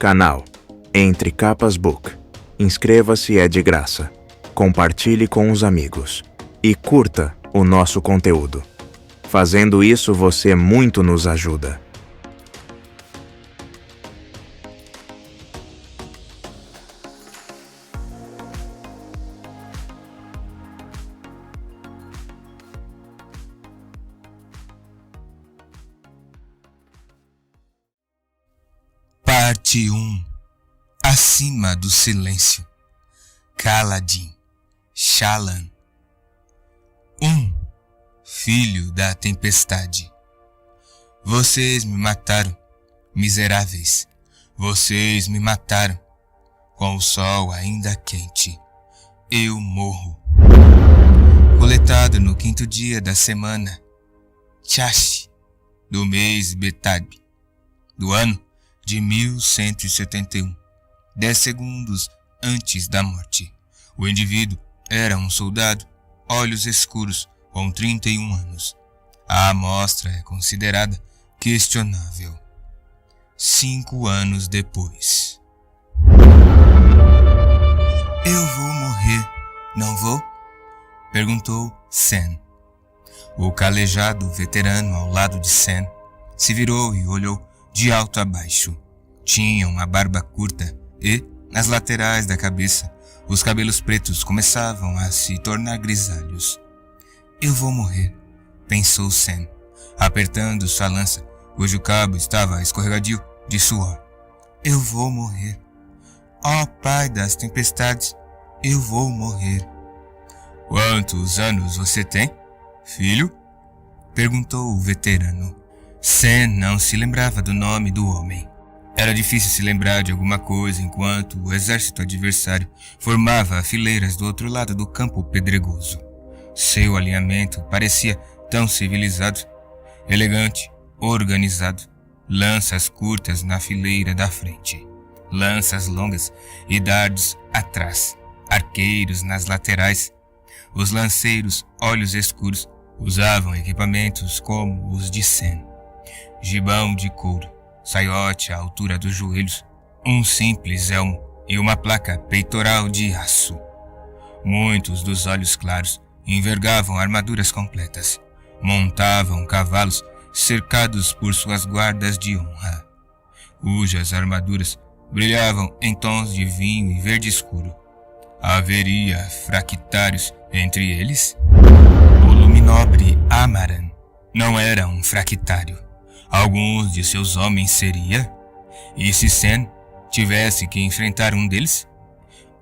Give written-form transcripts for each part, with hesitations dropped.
canal Entre Capas Book. Inscreva-se, é de graça. Compartilhe com os amigos e curta o nosso conteúdo. Fazendo isso, você muito nos ajuda. Parte 1. Acima do silêncio. Kaladin, Shallan. 1. Filho da tempestade. Vocês me mataram, miseráveis. Vocês me mataram. Com o sol ainda quente, eu morro. Coletado no 5º dia da semana Chash, do mês Betab, do ano de 1171, 10 segundos antes da morte. O indivíduo era um soldado, olhos escuros, com 31 anos. A amostra é considerada questionável. 5 anos depois. Eu vou morrer, não vou? Perguntou Sen. O calejado veterano ao lado de Sen se virou e olhou de alto a baixo. Tinha uma barba curta e, nas laterais da cabeça, os cabelos pretos começavam a se tornar grisalhos. Eu vou morrer, pensou Sen, apertando sua lança, cujo cabo estava escorregadio de suor. Eu vou morrer. Ó Pai das tempestades, eu vou morrer. Quantos anos você tem, filho? Perguntou o veterano. Sen não se lembrava do nome do homem. Era difícil se lembrar de alguma coisa enquanto o exército adversário formava fileiras do outro lado do campo pedregoso. Seu alinhamento parecia tão civilizado, elegante, organizado. Lanças curtas na fileira da frente, lanças longas e dardos atrás, arqueiros nas laterais. Os lanceiros, olhos escuros, usavam equipamentos como os de Sen. Gibão de couro, saiote à altura dos joelhos, um simples elmo e uma placa peitoral de aço. Muitos dos olhos claros envergavam armaduras completas. Montavam cavalos cercados por suas guardas de honra, cujas armaduras brilhavam em tons de vinho e verde escuro. Haveria fractários entre eles? O luminobre Amaran não era um fractário. Alguns de seus homens seria? E se Sen tivesse que enfrentar um deles?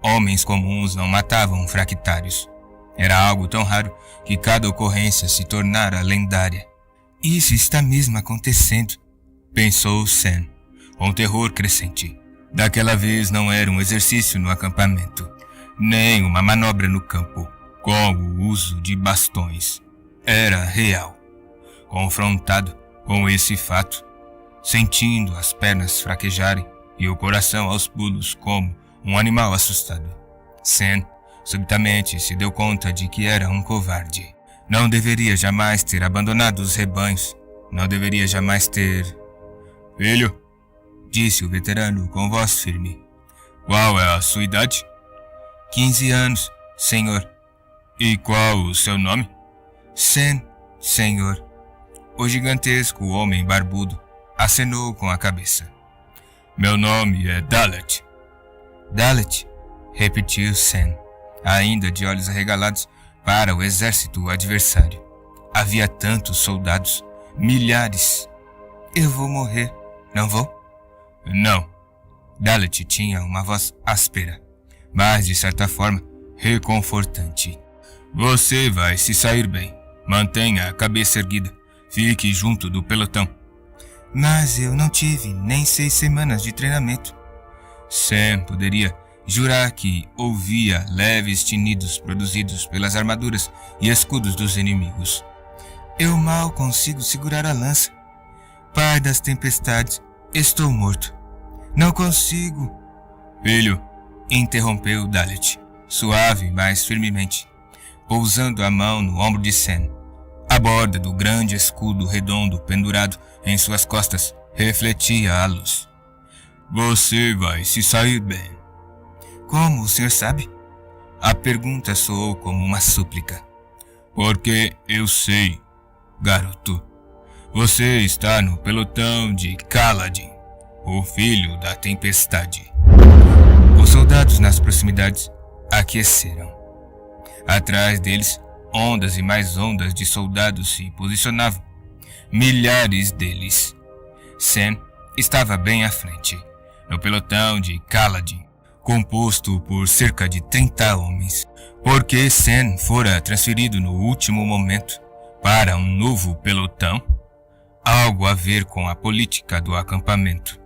Homens comuns não matavam fractários. Era algo tão raro que cada ocorrência se tornara lendária. Isso está mesmo acontecendo, pensou Sen, com terror crescente. Daquela vez não era um exercício no acampamento, nem uma manobra no campo, com o uso de bastões. Era real. Confrontado com esse fato, sentindo as pernas fraquejarem e o coração aos pulos como um animal assustado, Sen subitamente se deu conta de que era um covarde. Não deveria jamais ter abandonado os rebanhos. Não deveria jamais ter... Filho, disse o veterano com voz firme. Qual é a sua idade? 15 anos, senhor. E qual o seu nome? Sen, senhor. O gigantesco homem barbudo acenou com a cabeça. Meu nome é Dalet. Dalet, repetiu Sen, ainda de olhos arregalados para o exército adversário. Havia tantos soldados, milhares. Eu vou morrer, não vou? Não. Dalet tinha uma voz áspera, mas de certa forma reconfortante. Você vai se sair bem. Mantenha a cabeça erguida. Fique junto do pelotão. Mas eu não tive nem 6 semanas de treinamento. Sen poderia jurar que ouvia leves tinidos produzidos pelas armaduras e escudos dos inimigos. Eu mal consigo segurar a lança. Pai das tempestades, estou morto. Não consigo. Filho, interrompeu Dalet, suave, mas firmemente, pousando a mão no ombro de Sen. A borda do grande escudo redondo pendurado em suas costas refletia a luz. Você vai se sair bem. Como o senhor sabe? A pergunta soou como uma súplica. Porque eu sei, garoto. Você está no pelotão de Kaladin, o filho da tempestade. Os soldados nas proximidades aqueceram. Atrás deles, ondas e mais ondas de soldados se posicionavam. Milhares deles. Sen estava bem à frente, no pelotão de Kaladin, composto por cerca de 30 homens, porque Sen fora transferido no último momento para um novo pelotão, algo a ver com a política do acampamento.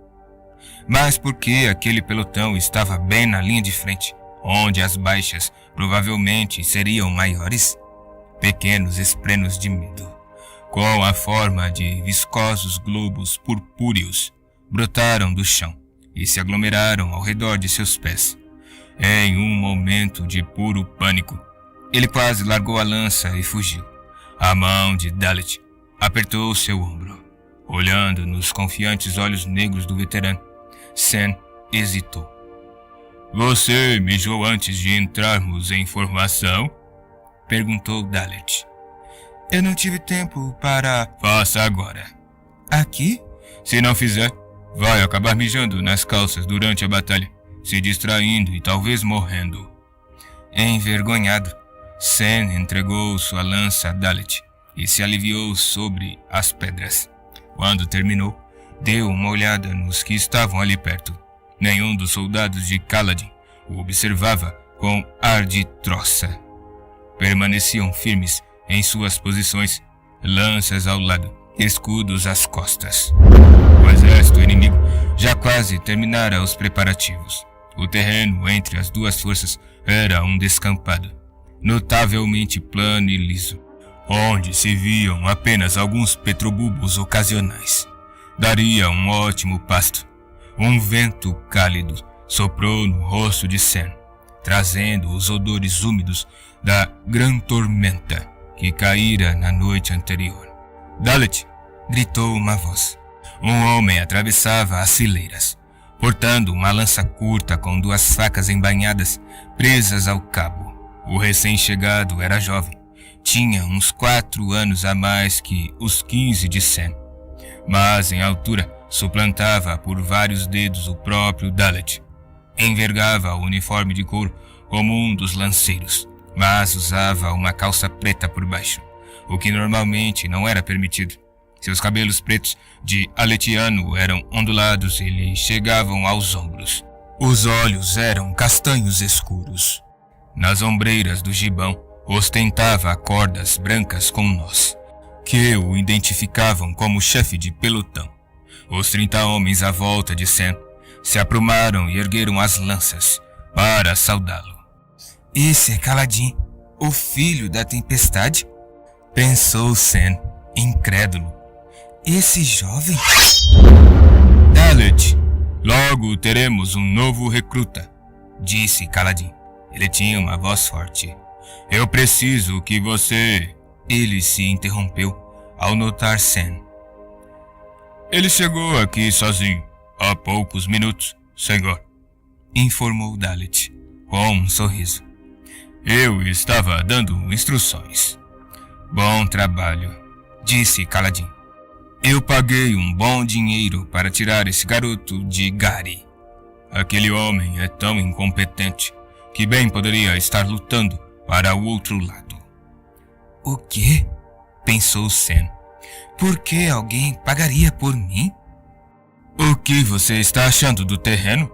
Mas porque aquele pelotão estava bem na linha de frente, onde as baixas provavelmente seriam maiores, pequenos esprenos de medo, com a forma de viscosos globos purpúreos, brotaram do chão e se aglomeraram ao redor de seus pés. Em um momento de puro pânico, ele quase largou a lança e fugiu. A mão de Dalet apertou seu ombro. Olhando nos confiantes olhos negros do veterano, Sen hesitou. Você mijou antes de entrarmos em formação? Perguntou Dalet. Eu não tive tempo para... Faça agora. Aqui? Se não fizer, vai acabar mijando nas calças durante a batalha, se distraindo e talvez morrendo. Envergonhado, Sen entregou sua lança a Dalet e se aliviou sobre as pedras. Quando terminou, deu uma olhada nos que estavam ali perto. Nenhum dos soldados de Kaladin o observava com ar de troça. Permaneciam firmes em suas posições, lanças ao lado, escudos às costas. O exército inimigo já quase terminara os preparativos. O terreno entre as duas forças era um descampado, notavelmente plano e liso, onde se viam apenas alguns petrobulbos ocasionais. Daria um ótimo pasto. Um vento cálido soprou no rosto de Sen, trazendo os odores úmidos da grande tormenta que caíra na noite anterior. Dalet! Gritou uma voz. Um homem atravessava as fileiras, portando uma lança curta com duas facas embainhadas presas ao cabo. O recém-chegado era jovem. Tinha uns 4 anos a mais que os 15 de Sen, mas em altura suplantava por vários dedos o próprio Dalet. Envergava o uniforme de couro como um dos lanceiros, mas usava uma calça preta por baixo, o que normalmente não era permitido. Seus cabelos pretos de aletiano eram ondulados e lhe chegavam aos ombros. Os olhos eram castanhos escuros. Nas ombreiras do gibão ostentava cordas brancas com nós, que o identificavam como chefe de pelotão. Os 30 homens à volta de Sen se aprumaram e ergueram as lanças para saudá-lo. Esse é Kaladin, o filho da tempestade? Pensou Sen, incrédulo. Esse jovem? Dalet, logo teremos um novo recruta, disse Kaladin. Ele tinha uma voz forte. Eu preciso que você... Ele se interrompeu ao notar Sen. Ele chegou aqui sozinho, há poucos minutos, senhor, informou Dalet, com um sorriso. Eu estava dando instruções. Bom trabalho, disse Kaladin. Eu paguei um bom dinheiro para tirar esse garoto de Gari. Aquele homem é tão incompetente que bem poderia estar lutando para o outro lado. O quê? Pensou Sen. Por que alguém pagaria por mim? O que você está achando do terreno?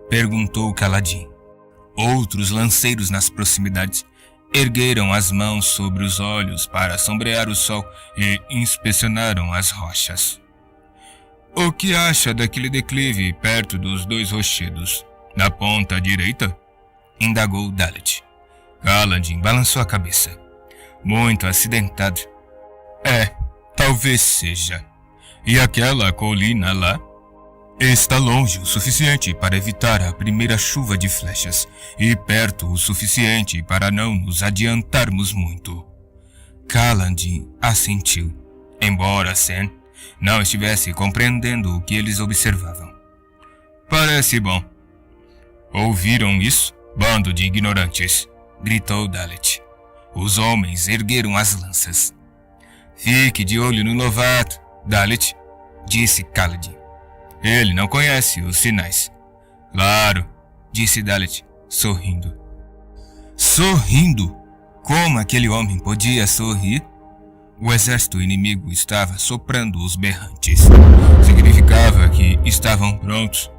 Perguntou Kaladin. Outros lanceiros nas proximidades ergueram as mãos sobre os olhos para sombrear o sol e inspecionaram as rochas. O que acha daquele declive perto dos 2 rochedos, na ponta direita? Indagou Dalet. Kaladin balançou a cabeça. Muito acidentado. Talvez seja. E aquela colina lá? Está longe o suficiente para evitar a primeira chuva de flechas e perto o suficiente para não nos adiantarmos muito. Kaladin assentiu, embora Sen não estivesse compreendendo o que eles observavam. Parece bom. Ouviram isso, bando de ignorantes? Gritou Dalet. Os homens ergueram as lanças. Fique de olho no novato, Dalet, disse Kaladin. Ele não conhece os sinais. Claro, disse Dalet, sorrindo. Sorrindo? Como aquele homem podia sorrir? O exército inimigo estava soprando os berrantes. Significava que estavam prontos.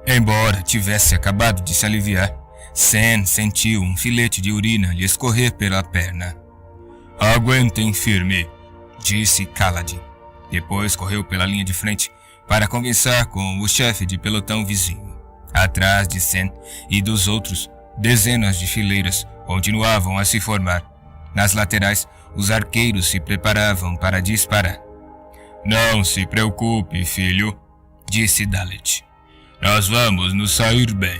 Embora tivesse acabado de se aliviar, Sen sentiu um filete de urina lhe escorrer pela perna. Aguentem firme, disse Kaladin. Depois correu pela linha de frente para conversar com o chefe de pelotão vizinho. Atrás de Sen e dos outros, dezenas de fileiras continuavam a se formar. Nas laterais, os arqueiros se preparavam para disparar. Não se preocupe, filho, disse Dalet. Nós vamos nos sair bem.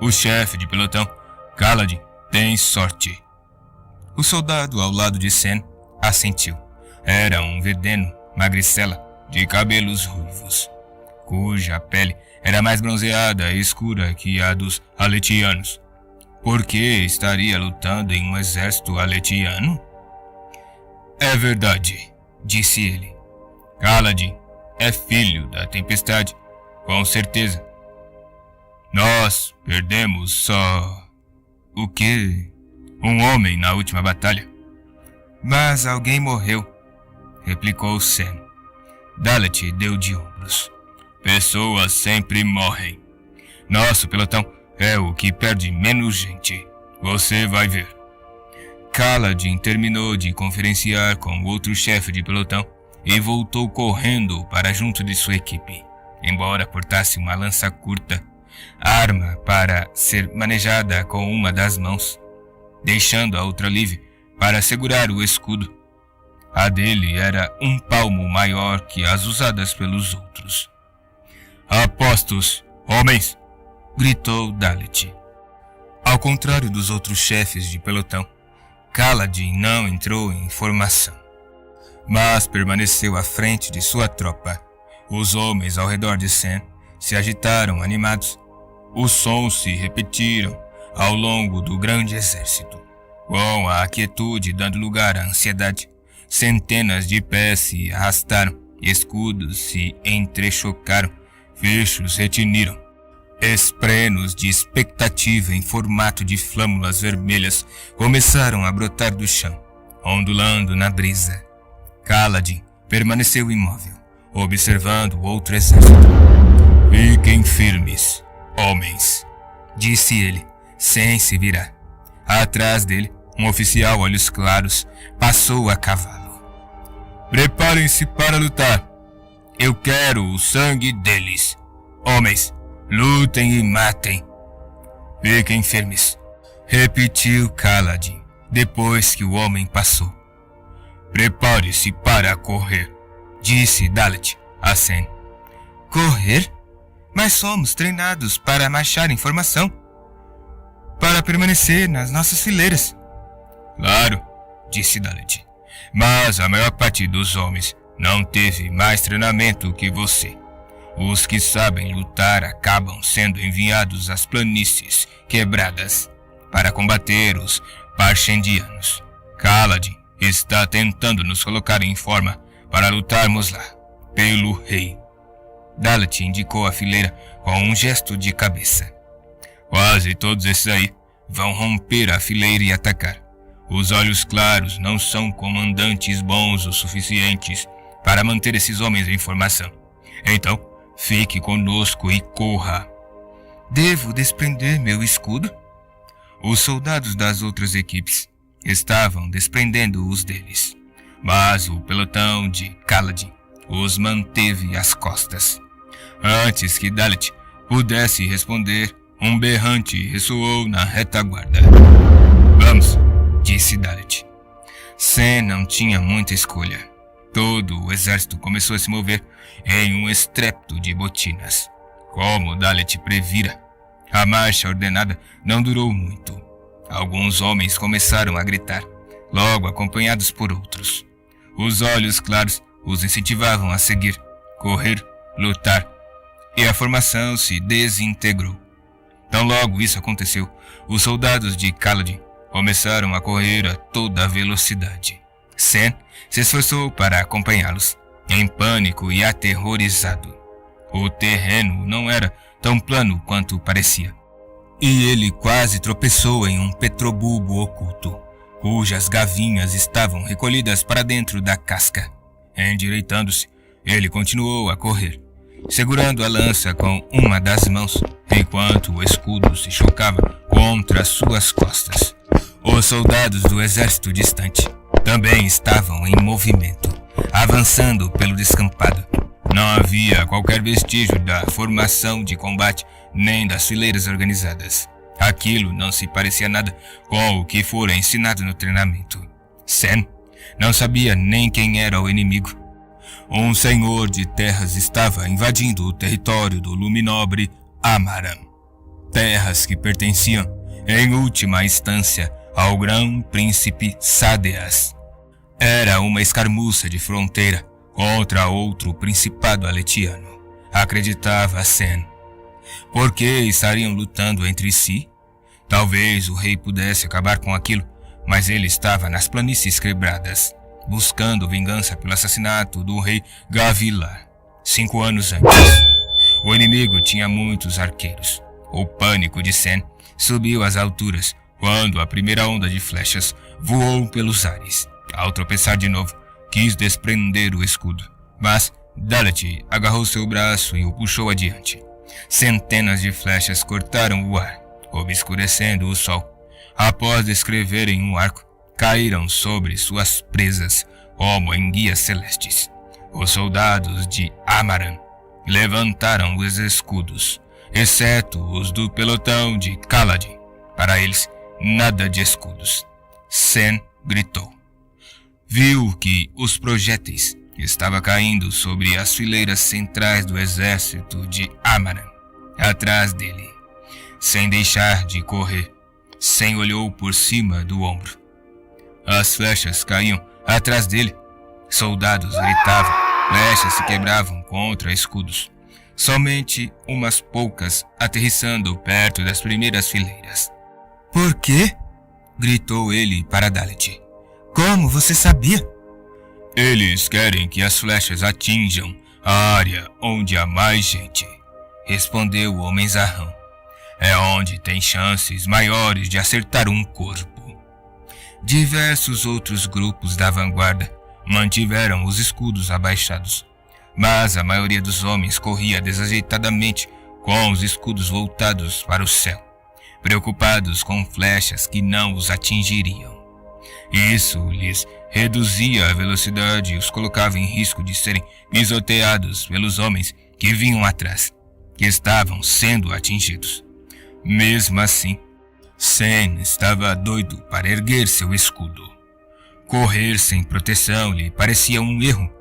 O chefe de pelotão, Kaladin, tem sorte. O soldado ao lado de Sen assentiu. Era um vedeno, magricela, de cabelos ruivos, cuja pele era mais bronzeada e escura que a dos aletianos. Por que estaria lutando em um exército aletiano? É verdade, disse ele. Kaladin é filho da tempestade, com certeza. Nós perdemos só... O quê? Um homem na última batalha. Mas alguém morreu, replicou Sen. Dalet deu de ombros. Pessoas sempre morrem. Nosso pelotão é o que perde menos gente. Você vai ver. Kaladin terminou de conferenciar com o outro chefe de pelotão e voltou correndo para junto de sua equipe. Embora portasse uma lança curta, arma para ser manejada com uma das mãos, deixando a outra livre para segurar o escudo. A dele era um palmo maior que as usadas pelos outros. Apostos, homens! Gritou Dalet. Ao contrário dos outros chefes de pelotão, Kaladin não entrou em formação, mas permaneceu à frente de sua tropa. Os homens ao redor de Sen se agitaram animados. Os sons se repetiram ao longo do grande exército, com a quietude dando lugar à ansiedade. Centenas de pés se arrastaram, escudos se entrechocaram, fechos retiniram. Esprenos de expectativa em formato de flâmulas vermelhas começaram a brotar do chão, ondulando na brisa. Kaladin permaneceu imóvel, observando o outro exército. Fiquem firmes, homens, disse ele, sem se virar. Atrás dele, um oficial olhos claros passou a cavalo. Preparem-se para lutar. Eu quero o sangue deles. Homens, lutem e matem. Fiquem firmes, repetiu Kaladin, depois que o homem passou. Prepare-se para correr, disse Dalet a Sen. Correr? Mas somos treinados para marchar em formação, para permanecer nas nossas fileiras. Claro, disse Dalet, mas a maior parte dos homens não teve mais treinamento que você. Os que sabem lutar acabam sendo enviados às planícies quebradas para combater os Parchendianos. Kaladin está tentando nos colocar em forma para lutarmos lá, pelo rei. Dalet indicou a fileira com um gesto de cabeça. Quase todos esses aí vão romper a fileira e atacar. Os olhos claros não são comandantes bons o suficientes para manter esses homens em formação. Então, fique conosco e corra. Devo desprender meu escudo? Os soldados das outras equipes estavam desprendendo os deles, mas o pelotão de Kaladin os manteve às costas. Antes que Dalet pudesse responder, um berrante ressoou na retaguarda. Vamos, disse Dalet. Sen não tinha muita escolha. Todo o exército começou a se mover em um estrépito de botinas. Como Dalet previra, a marcha ordenada não durou muito. Alguns homens começaram a gritar, logo acompanhados por outros. Os olhos claros os incentivavam a seguir, correr, lutar. e a formação se desintegrou. Tão logo isso aconteceu, os soldados de Kaladin começaram a correr a toda velocidade. Sen se esforçou para acompanhá-los, em pânico e aterrorizado. O terreno não era tão plano quanto parecia, e ele quase tropeçou em um petrobulbo oculto, cujas gavinhas estavam recolhidas para dentro da casca. Endireitando-se, ele continuou a correr, segurando a lança com uma das mãos, enquanto o escudo se chocava contra suas costas. Os soldados do exército distante também estavam em movimento, avançando pelo descampado. Não havia qualquer vestígio da formação de combate nem das fileiras organizadas. Aquilo não se parecia nada com o que fora ensinado no treinamento. Sen não sabia nem quem era o inimigo. Um senhor de terras estava invadindo o território do luminobre Amaram. Terras que pertenciam, em última instância, ao grão-príncipe Sadeas. Era uma escaramuça de fronteira contra outro principado aletiano, acreditava Sen. Por que estariam lutando entre si? Talvez o rei pudesse acabar com aquilo, mas ele estava nas planícies quebradas, buscando vingança pelo assassinato do rei Gavilar, 5 anos antes. O inimigo tinha muitos arqueiros. O pânico de Sen subiu às alturas quando a primeira onda de flechas voou pelos ares. Ao tropeçar de novo, quis desprender o escudo, mas Dalet agarrou seu braço e o puxou adiante. Centenas de flechas cortaram o ar, obscurecendo o sol. Após descreverem um arco, caíram sobre suas presas como em guias celestes. Os soldados de Amaram levantaram os escudos, exceto os do pelotão de Kaladin. Para eles, nada de escudos. Sen gritou. Viu que os projéteis estavam caindo sobre as fileiras centrais do exército de Amaram, atrás dele. Sem deixar de correr, Sen olhou por cima do ombro. As flechas caíam atrás dele. Soldados gritavam, flechas se quebravam contra escudos. Somente umas poucas aterrissando perto das primeiras fileiras. Por quê? Gritou ele para Dalet. Como você sabia? Eles querem que as flechas atinjam a área onde há mais gente, respondeu o homem zarrão. É onde tem chances maiores de acertar um corpo. Diversos outros grupos da vanguarda mantiveram os escudos abaixados, mas a maioria dos homens corria desajeitadamente com os escudos voltados para o céu, preocupados com flechas que não os atingiriam. Isso lhes reduzia a velocidade e os colocava em risco de serem pisoteados pelos homens que vinham atrás, que estavam sendo atingidos. Mesmo assim, Sen estava doido para erguer seu escudo. Correr sem proteção lhe parecia um erro.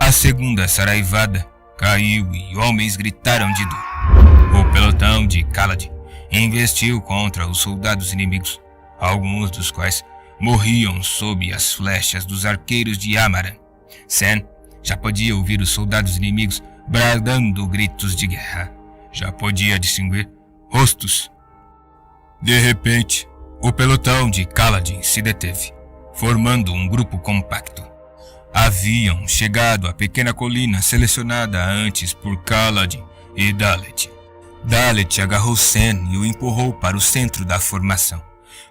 A segunda saraivada caiu e homens gritaram de dor. O pelotão de Kaladin investiu contra os soldados inimigos, alguns dos quais morriam sob as flechas dos arqueiros de Amaram. Sen já podia ouvir os soldados inimigos bradando gritos de guerra. Já podia distinguir rostos. De repente, o pelotão de Kaladin se deteve, formando um grupo compacto. Haviam chegado à pequena colina selecionada antes por Kaladin e Dalet. Dalet agarrou Sen e o empurrou para o centro da formação.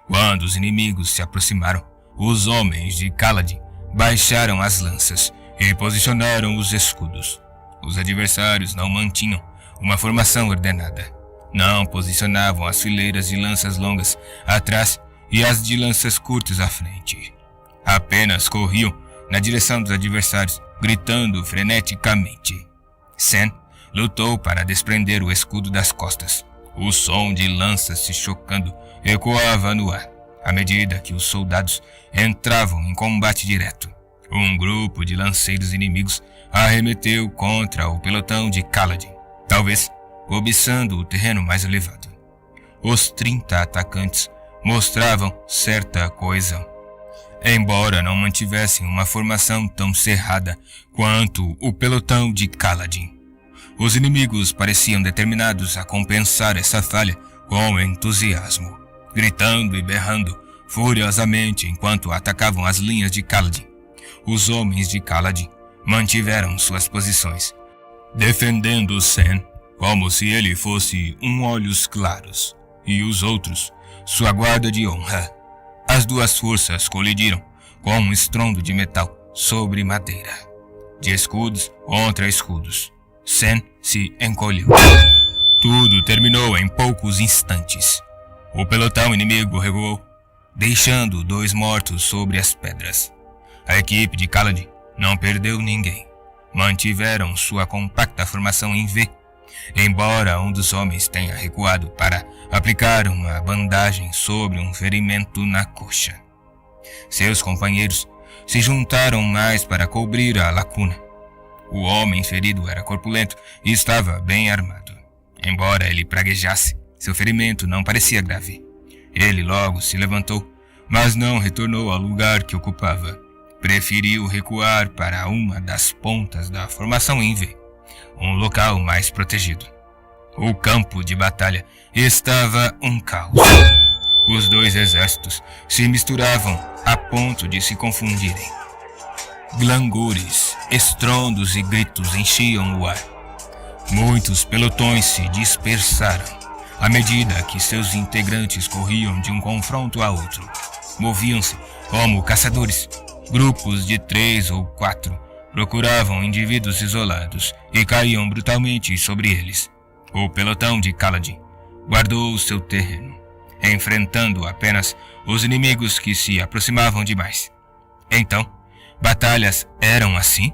Quando os inimigos se aproximaram, os homens de Kaladin baixaram as lanças e posicionaram os escudos. Os adversários não mantinham uma formação ordenada. Não posicionavam as fileiras de lanças longas atrás e as de lanças curtas à frente. Apenas corriam na direção dos adversários, gritando freneticamente. Sen lutou para desprender o escudo das costas. O som de lanças se chocando ecoava no ar, à medida que os soldados entravam em combate direto. Um grupo de lanceiros inimigos arremeteu contra o pelotão de Kaladin, talvez cobiçando o terreno mais elevado. Os 30 atacantes mostravam certa coesão, embora não mantivessem uma formação tão cerrada quanto o pelotão de Kaladin. Os inimigos pareciam determinados a compensar essa falha com entusiasmo, gritando e berrando furiosamente enquanto atacavam as linhas de Kaladin. Os homens de Kaladin mantiveram suas posições, defendendo Sen como se ele fosse um olhos claros, e os outros, sua guarda de honra. As duas forças colidiram com um estrondo de metal sobre madeira, de escudos contra escudos. Sen se encolheu. Tudo terminou em poucos instantes. O pelotão inimigo recuou, deixando 2 mortos sobre as pedras. A equipe de Kaladin não perdeu ninguém. Mantiveram sua compacta formação em V, embora um dos homens tenha recuado para aplicar uma bandagem sobre um ferimento na coxa. Seus companheiros se juntaram mais para cobrir a lacuna. O homem ferido era corpulento e estava bem armado. Embora ele praguejasse, seu ferimento não parecia grave. Ele logo se levantou, mas não retornou ao lugar que ocupava. Preferiu recuar para uma das pontas da formação em V, um local mais protegido. O campo de batalha estava um caos. Os 2 exércitos se misturavam a ponto de se confundirem. Glangores, estrondos e gritos enchiam o ar. Muitos pelotões se dispersaram à medida que seus integrantes corriam de um confronto a outro. Moviam-se como caçadores. Grupos de 3 ou 4 procuravam indivíduos isolados e caíam brutalmente sobre eles. O pelotão de Kaladin guardou seu terreno, enfrentando apenas os inimigos que se aproximavam demais. Então, batalhas eram assim?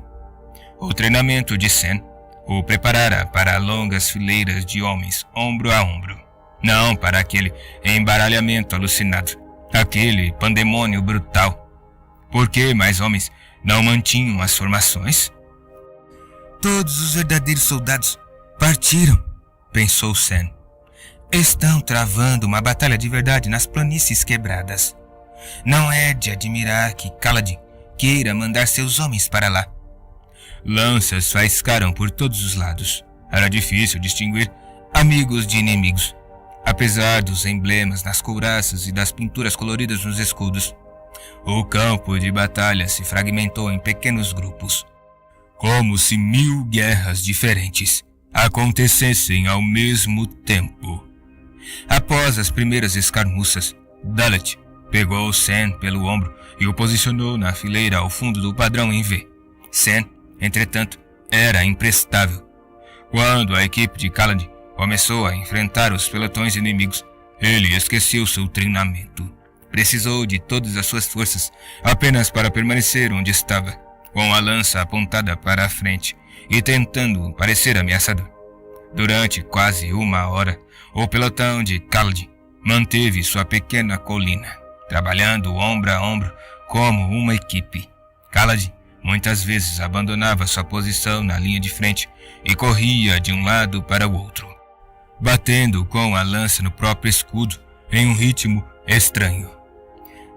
O treinamento de Sen o preparara para longas fileiras de homens ombro a ombro, não para aquele embaralhamento alucinado, aquele pandemônio brutal. Por que mais homens não mantinham as formações? Todos os verdadeiros soldados partiram, pensou Sen. Estão travando uma batalha de verdade nas planícies quebradas. Não é de admirar que Kaladin queira mandar seus homens para lá. Lanças faiscaram por todos os lados. Era difícil distinguir amigos de inimigos, apesar dos emblemas nas couraças e das pinturas coloridas nos escudos. O campo de batalha se fragmentou em pequenos grupos, como se 1000 guerras diferentes acontecessem ao mesmo tempo. Após as primeiras escarmuças, Dalet pegou Sen pelo ombro e o posicionou na fileira ao fundo do padrão em V. Sen, entretanto, era imprestável. Quando a equipe de Kaladin começou a enfrentar os pelotões inimigos, ele esqueceu seu treinamento. Precisou de todas as suas forças apenas para permanecer onde estava, com a lança apontada para a frente e tentando parecer ameaçador. Durante quase 1 hora, o pelotão de Kaladin manteve sua pequena colina, trabalhando ombro a ombro como uma equipe. Kaladin muitas vezes abandonava sua posição na linha de frente e corria de um lado para o outro, batendo com a lança no próprio escudo em um ritmo estranho.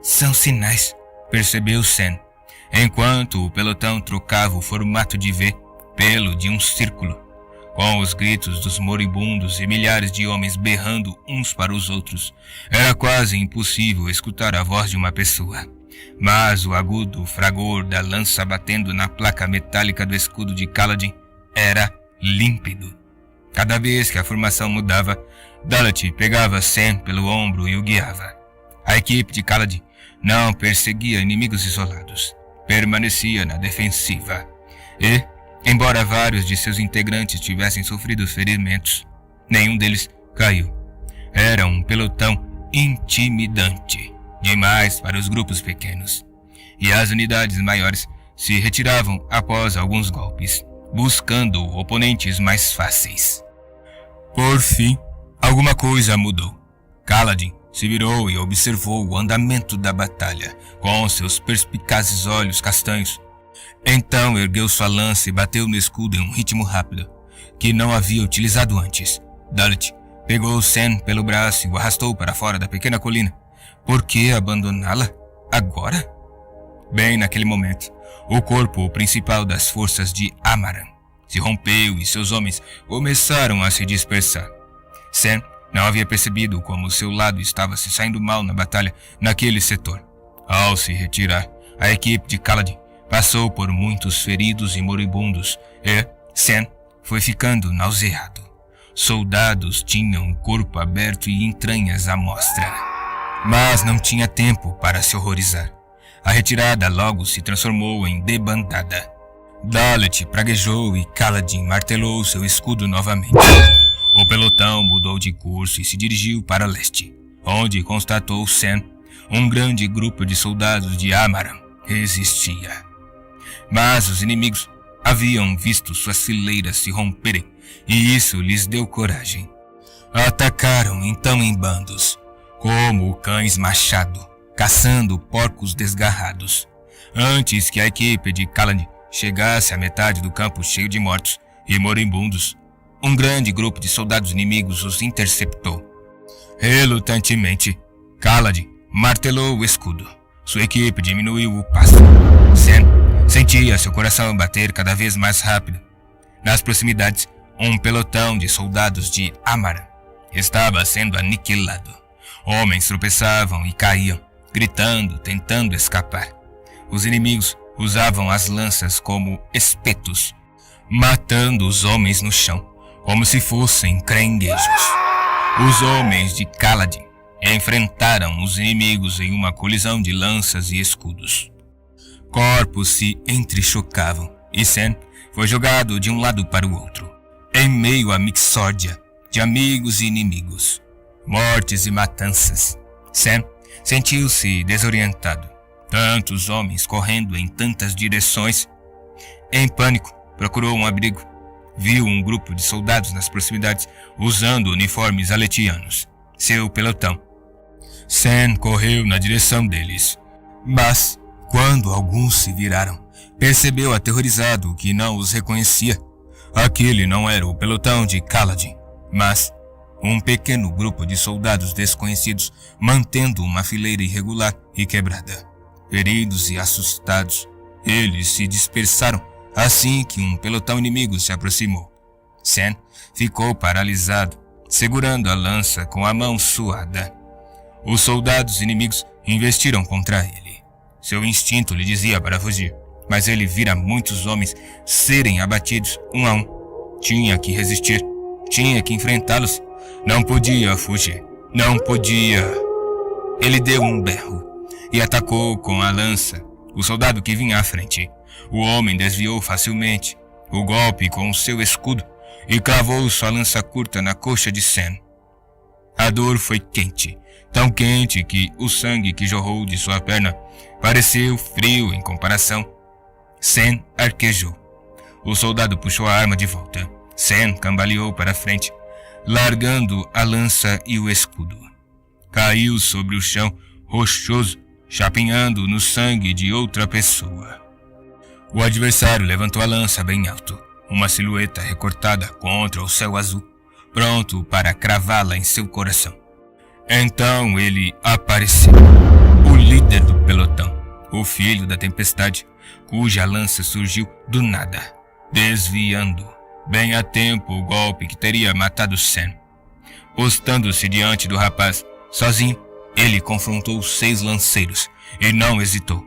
São sinais, percebeu Sen, enquanto o pelotão trocava o formato de V pelo de um círculo, com os gritos dos moribundos e milhares de homens berrando uns para os outros. Era quase impossível escutar a voz de uma pessoa, mas o agudo fragor da lança batendo na placa metálica do escudo de Kaladin era límpido. Cada vez que a formação mudava, Dalet pegava Sen pelo ombro e o guiava. A equipe de Kaladin não perseguia inimigos isolados, permanecia na defensiva. E, embora vários de seus integrantes tivessem sofrido ferimentos, nenhum deles caiu. Era um pelotão intimidante demais para os grupos pequenos, e as unidades maiores se retiravam após alguns golpes, buscando oponentes mais fáceis. Por fim, alguma coisa mudou. Kaladin se virou e observou o andamento da batalha com seus perspicazes olhos castanhos. Então ergueu sua lança e bateu no escudo em um ritmo rápido, que não havia utilizado antes. Dalet pegou Sen pelo braço e o arrastou para fora da pequena colina. Por que abandoná-la agora? Bem naquele momento, o corpo principal das forças de Amaran se rompeu e seus homens começaram a se dispersar. Sen não havia percebido como seu lado estava se saindo mal na batalha naquele setor. Ao se retirar, a equipe de Kaladin passou por muitos feridos e moribundos e Sen foi ficando nauseado. Soldados tinham o corpo aberto e entranhas à mostra. Mas não tinha tempo para se horrorizar. A retirada logo se transformou em debandada. Dalet praguejou e Kaladin martelou seu escudo novamente. O pelotão mudou de curso e se dirigiu para leste, onde constatou Sen, um grande grupo de soldados de Amaram resistia. Mas os inimigos haviam visto suas fileiras se romperem e isso lhes deu coragem. Atacaram então em bandos, como cães machado, caçando porcos desgarrados. Antes que a equipe de Kaladin chegasse à metade do campo cheio de mortos e moribundos, um grande grupo de soldados inimigos os interceptou. Relutantemente, Kaladin martelou o escudo. Sua equipe diminuiu o passo. Sen sentia seu coração bater cada vez mais rápido. Nas proximidades, um pelotão de soldados de Amaram estava sendo aniquilado. Homens tropeçavam e caíam, gritando, tentando escapar. Os inimigos usavam as lanças como espetos, matando os homens no chão, como se fossem caranguejos. Os homens de Kaladin enfrentaram os inimigos em uma colisão de lanças e escudos. Corpos se entrechocavam e Sen foi jogado de um lado para o outro, em meio à mixórdia de amigos e inimigos, mortes e matanças. Sen sentiu-se desorientado, tantos homens correndo em tantas direções. Em pânico, procurou um abrigo. Viu um grupo de soldados nas proximidades usando uniformes aletianos, seu pelotão. Sen correu na direção deles, mas quando alguns se viraram, percebeu aterrorizado que não os reconhecia. Aquele não era o pelotão de Kaladin, mas um pequeno grupo de soldados desconhecidos mantendo uma fileira irregular e quebrada. Feridos e assustados, eles se dispersaram assim que um pelotão inimigo se aproximou. Sen ficou paralisado, segurando a lança com a mão suada. Os soldados inimigos investiram contra ele. Seu instinto lhe dizia para fugir, mas ele vira muitos homens serem abatidos um a um. Tinha que resistir, tinha que enfrentá-los. Não podia fugir, não podia. Ele deu um berro e atacou com a lança o soldado que vinha à frente. O homem desviou facilmente o golpe com o seu escudo e cravou sua lança curta na coxa de Sen. A dor foi quente, tão quente que o sangue que jorrou de sua perna pareceu frio em comparação. Sen arquejou. O soldado puxou a arma de volta. Sen cambaleou para frente, largando a lança e o escudo. Caiu sobre o chão, rochoso, chapinhando no sangue de outra pessoa. O adversário levantou a lança bem alto, uma silhueta recortada contra o céu azul, pronto para cravá-la em seu coração. Então ele apareceu, o líder do pelotão, o filho da tempestade, cuja lança surgiu do nada, desviando bem a tempo o golpe que teria matado Sen. Postando-se diante do rapaz, sozinho, ele confrontou 6 lanceiros e não hesitou.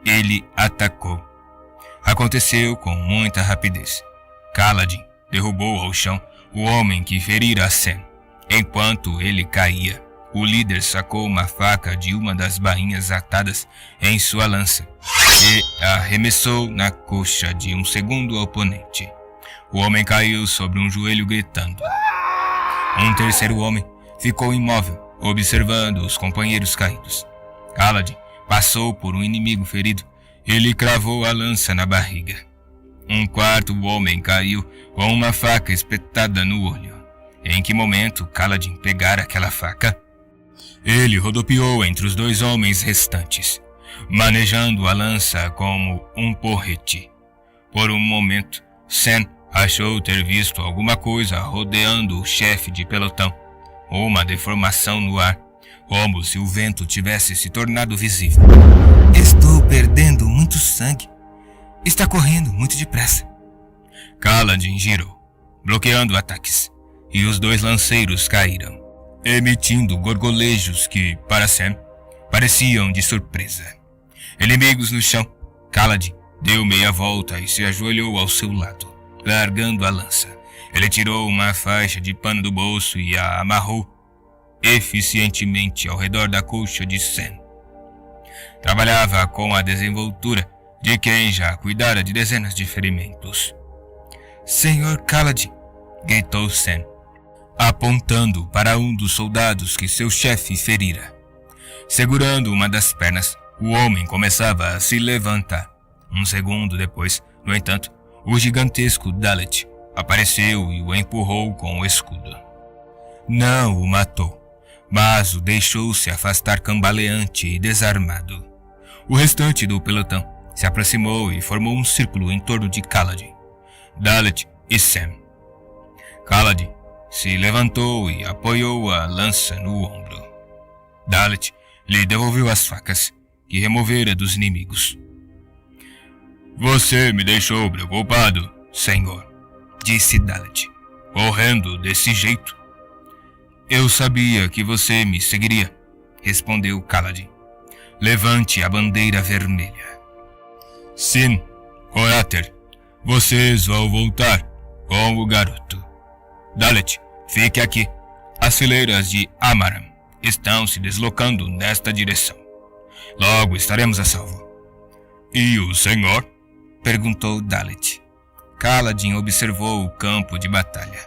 Ele atacou. Aconteceu com muita rapidez. Kaladin derrubou ao chão o homem que ferira Sen. Enquanto ele caía, o líder sacou uma faca de uma das bainhas atadas em sua lança e a arremessou na coxa de um segundo oponente. O homem caiu sobre um joelho gritando. Um terceiro homem ficou imóvel, observando os companheiros caídos. Kaladin passou por um inimigo ferido. Ele cravou a lança na barriga. Um quarto homem caiu com uma faca espetada no olho. Em que momento Kaladin pegara aquela faca? Ele rodopiou entre os 2 homens restantes, manejando a lança como um porrete. Por um momento, Sen achou ter visto alguma coisa rodeando o chefe de pelotão, uma deformação no ar, como se o vento tivesse se tornado visível. Estou perdendo muito sangue. Está correndo muito depressa. Kaladin girou, bloqueando ataques, e os 2 lanceiros caíram, emitindo gorgolejos que, para Sam, pareciam de surpresa. Inimigos no chão, Kaladin deu meia volta e se ajoelhou ao seu lado, largando a lança. Ele tirou uma faixa de pano do bolso e a amarrou eficientemente ao redor da coxa de Sam. Trabalhava com a desenvoltura de quem já cuidara de dezenas de ferimentos. "Senhor Kaladin", gritou Sam, apontando para um dos soldados que seu chefe ferira. Segurando uma das pernas, o homem começava a se levantar. Um segundo depois, no entanto, o gigantesco Dalet apareceu e o empurrou com o escudo. Não o matou, mas o deixou se afastar cambaleante e desarmado. O restante do pelotão se aproximou e formou um círculo em torno de Kaladin, Dalet e Sam. Kaladin se levantou e apoiou a lança no ombro. Dalet lhe devolveu as facas que removera dos inimigos. "Você me deixou preocupado, senhor", disse Dalet, "correndo desse jeito." "Eu sabia que você me seguiria", respondeu Kaladin. "Levante a bandeira vermelha." "Sim, Horater, vocês vão voltar com o garoto. Dalet, fique aqui. As fileiras de Amaram estão se deslocando nesta direção. Logo estaremos a salvo." "E o senhor?" perguntou Dalet. Kaladin observou o campo de batalha.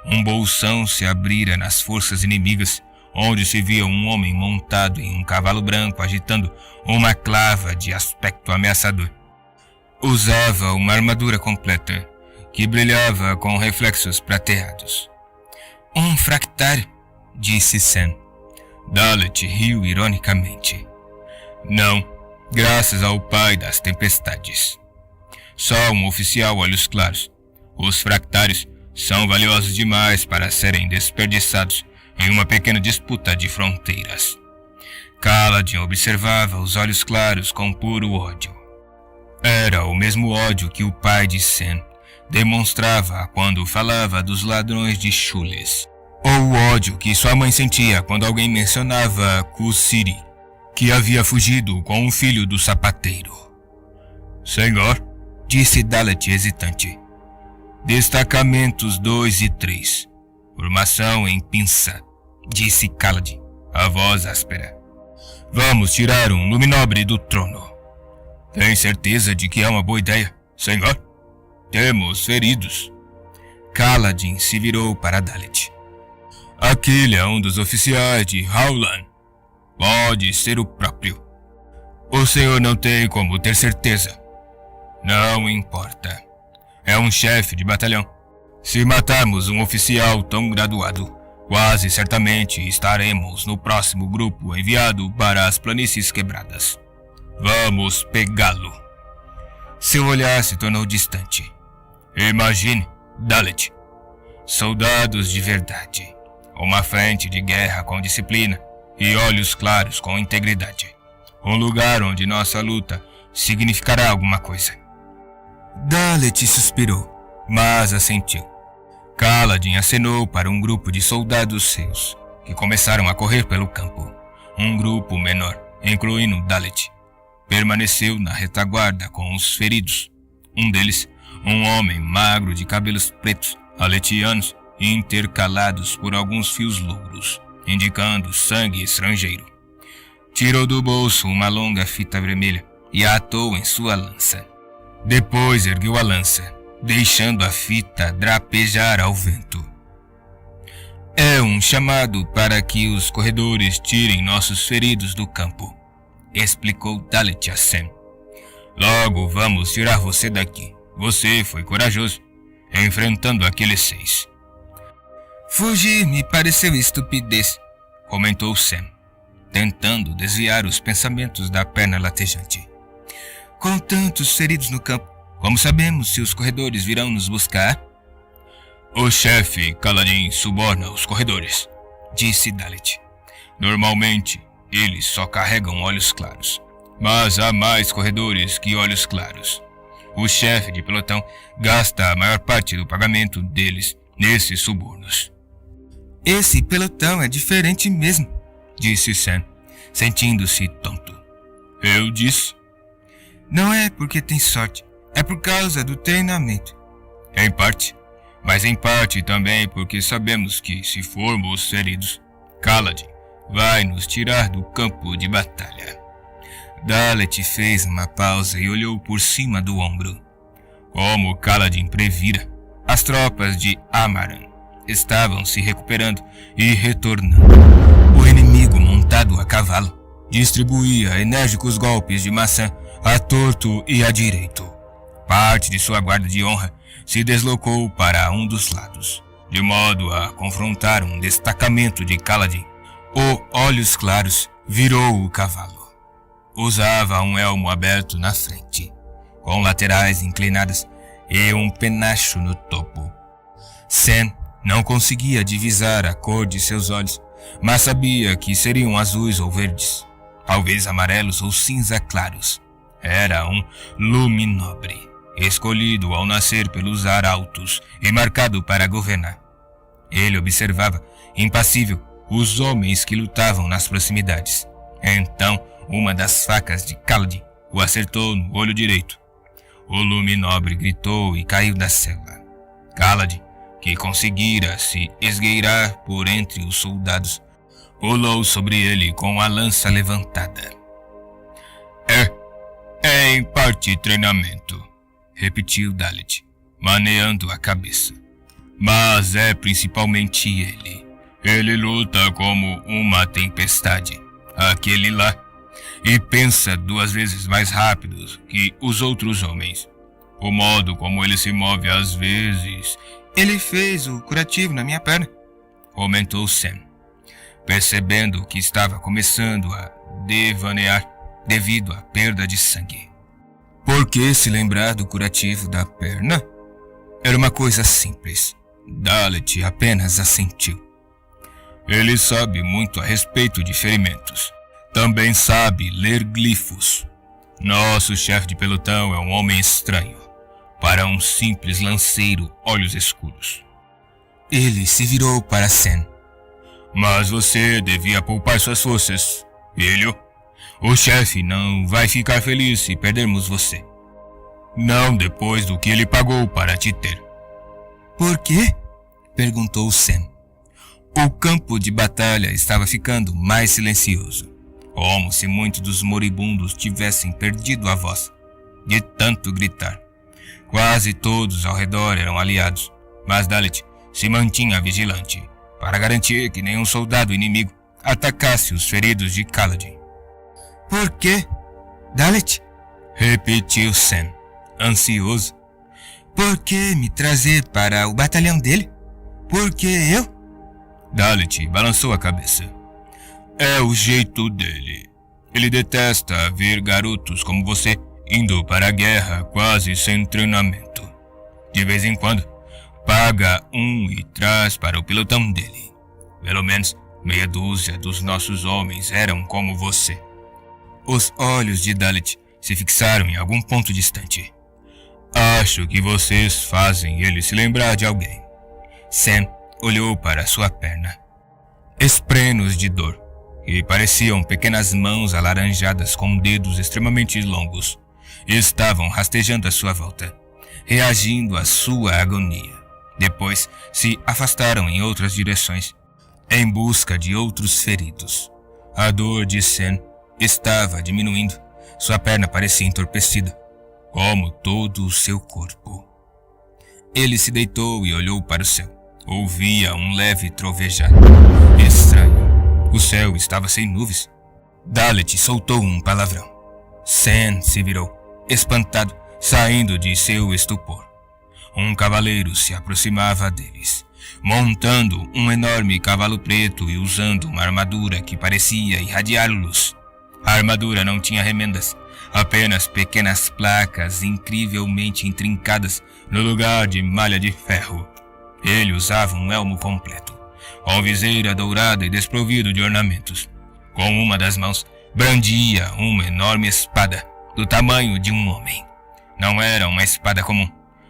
Um bolsão se abrira nas forças inimigas, onde se via um homem montado em um cavalo branco agitando uma clava de aspecto ameaçador. Usava uma armadura completa, que brilhava com reflexos prateados. "Um fractário", disse Sam. Dalet riu ironicamente. "Não, graças ao pai das tempestades. Só um oficial olhos claros. Os fractários são valiosos demais para serem desperdiçados em uma pequena disputa de fronteiras." Kaladin observava os olhos claros com puro ódio. Era o mesmo ódio que o pai de Sam demonstrava quando falava dos ladrões de Chules, ou o ódio que sua mãe sentia quando alguém mencionava Kusiri, que havia fugido com o filho do sapateiro. "Senhor", disse Dalet hesitante. "Destacamentos 2 e 3. Formação em pinça", disse Kaladin, a voz áspera. "Vamos tirar um luminobre do trono." "Tem certeza de que é uma boa ideia, senhor? Temos feridos." Kaladin se virou para Dalet. "Aquele é um dos oficiais de Howland. Pode ser o próprio. O senhor não tem como ter certeza." "Não importa. É um chefe de batalhão. Se matarmos um oficial tão graduado, quase certamente estaremos no próximo grupo enviado para as planícies quebradas. Vamos pegá-lo." Seu olhar se tornou distante. "Imagine, Dalet. Soldados de verdade. Uma frente de guerra com disciplina e olhos claros com integridade. Um lugar onde nossa luta significará alguma coisa." Dalet suspirou, mas assentiu. Kaladin acenou para um grupo de soldados seus, que começaram a correr pelo campo. Um grupo menor, incluindo Dalet, permaneceu na retaguarda com os feridos. Um deles, um homem magro de cabelos pretos, aletianos e intercalados por alguns fios louros, indicando sangue estrangeiro. Tirou do bolso uma longa fita vermelha e a atou em sua lança. Depois ergueu a lança, deixando a fita drapejar ao vento. "É um chamado para que os corredores tirem nossos feridos do campo", explicou Dalet a Sam. "Logo vamos tirar você daqui. Você foi corajoso, enfrentando aqueles 6. "Fugir me pareceu estupidez", comentou Sam, tentando desviar os pensamentos da perna latejante. "Com tantos feridos no campo, como sabemos se os corredores virão nos buscar?" "O chefe Kaladin suborna os corredores", disse Dalet. "Normalmente, eles só carregam olhos claros, mas há mais corredores que olhos claros. o chefe de pelotão gasta a maior parte do pagamento deles nesses subornos. Esse pelotão é diferente mesmo, disse Sam, sentindo-se tonto. Eu disse. Não é porque tem sorte, é por causa do treinamento. Em parte, mas em parte também porque sabemos que, se formos feridos, Kaladin vai nos tirar do campo de batalha. Dalet fez uma pausa e olhou por cima do ombro. Como Kaladin previra, as tropas de Amaran estavam se recuperando e retornando. O inimigo montado a cavalo distribuía enérgicos golpes de maçã a torto e a direito. Parte de sua guarda de honra se deslocou para um dos lados, de modo a confrontar um destacamento de Kaladin. O Olhos Claros virou o cavalo. Usava um elmo aberto na frente, com laterais inclinadas e um penacho no topo. Sam não conseguia divisar a cor de seus olhos, mas sabia que seriam azuis ou verdes, talvez amarelos ou cinza claros. Era um Luminobre, escolhido ao nascer pelos arautos e marcado para governar. Ele observava, impassível, os homens que lutavam nas proximidades. Então, uma das facas de Kaladin o acertou no olho direito. O Luminobre gritou e caiu da cela. Kaladin, que conseguira se esgueirar por entre os soldados, pulou sobre ele com a lança levantada. É em parte treinamento, repetiu Dalet, maneando a cabeça. Mas é principalmente ele. Ele luta como uma tempestade, aquele lá, e pensa 2 vezes mais rápido que os outros homens. O modo como ele se move às vezes... Ele fez o curativo na minha perna, comentou Sam, percebendo que estava começando a devanear devido à perda de sangue. Por que se lembrar do curativo da perna? Era uma coisa simples. Dalet apenas assentiu. Ele sabe muito a respeito de ferimentos. Também sabe ler glifos. Nosso chefe de pelotão é um homem estranho para um simples lanceiro olhos escuros. Ele se virou para Sam. Mas você devia poupar suas forças, filho. O chefe não vai ficar feliz se perdermos você. Não depois do que ele pagou para te ter. Por quê? Perguntou Sam. O campo de batalha estava ficando mais silencioso, como se muitos dos moribundos tivessem perdido a voz de tanto gritar. Quase todos ao redor eram aliados, mas Dalet se mantinha vigilante para garantir que nenhum soldado inimigo atacasse os feridos de Kaladin. Por quê? Dalet? Repetiu Sam, ansioso. Por que me trazer para o batalhão dele? Por que eu? Dalet balançou a cabeça. É o jeito dele. Ele detesta ver garotos como você indo para a guerra quase sem treinamento. De vez em quando, paga um e traz para o pelotão dele. Pelo menos meia dúzia dos nossos homens eram como você. Os olhos de Dalet se fixaram em algum ponto distante. Acho que vocês fazem ele se lembrar de alguém. Sam olhou para sua perna. Esprenos de dor, que pareciam pequenas mãos alaranjadas com dedos extremamente longos, estavam rastejando à sua volta, reagindo à sua agonia. Depois se afastaram em outras direções, em busca de outros feridos. A dor de Sam estava diminuindo. Sua perna parecia entorpecida, como todo o seu corpo. Ele se deitou e olhou para o céu. Ouvia um leve trovejar. Estranho. O céu estava sem nuvens. Dalet soltou um palavrão. Sam se virou, espantado, saindo de seu estupor. Um cavaleiro se aproximava deles, montando um enorme cavalo preto e usando uma armadura que parecia irradiar luz. A armadura não tinha remendas, apenas pequenas placas incrivelmente intrincadas no lugar de malha de ferro. Ele usava um elmo completo, com viseira dourada e desprovido de ornamentos. Com uma das mãos, brandia uma enorme espada do tamanho de um homem. não era uma espada comum.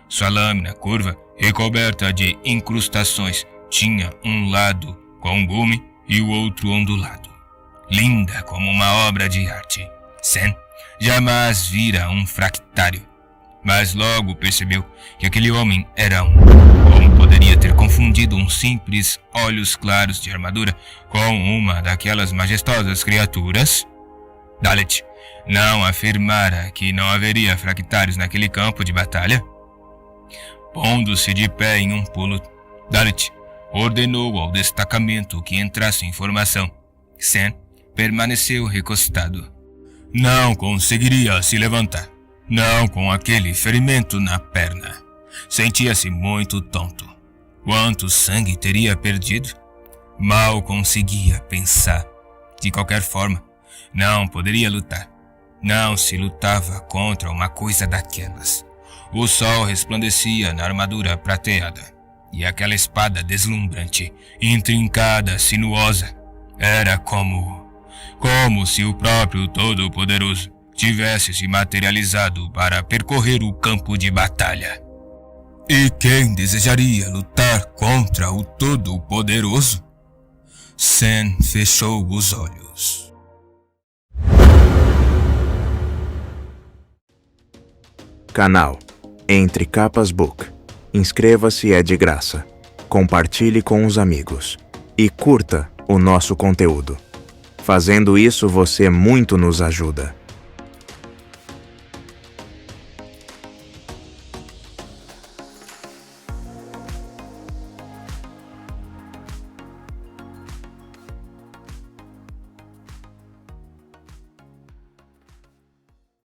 Sua lâmina curva e coberta de incrustações tinha um lado com gume e o outro ondulado. Linda como uma obra de arte. Sen jamais vira um fractário, mas logo percebeu que aquele homem era como poderia ter confundido uns simples olhos claros de armadura com uma daquelas majestosas criaturas? Dalet não afirmara que não haveria fractários naquele campo de batalha? Pondo-se de pé em um pulo, Dalet ordenou ao destacamento que entrasse em formação. Sen permaneceu recostado. Não conseguiria se levantar, não com aquele ferimento na perna. Sentia-se muito tonto. Quanto sangue teria perdido? Mal conseguia pensar. De qualquer forma, não poderia lutar. Não se lutava contra uma coisa daquelas. O sol resplandecia na armadura prateada, e aquela espada deslumbrante, intrincada, sinuosa, era como se o próprio Todo-Poderoso tivesse se materializado para percorrer o campo de batalha. E quem desejaria lutar contra o Todo-Poderoso? Sen fechou os olhos. Canal Entre Capas Book. Inscreva-se, é de graça. Compartilhe com os amigos. E curta o nosso conteúdo. Fazendo isso, você muito nos ajuda.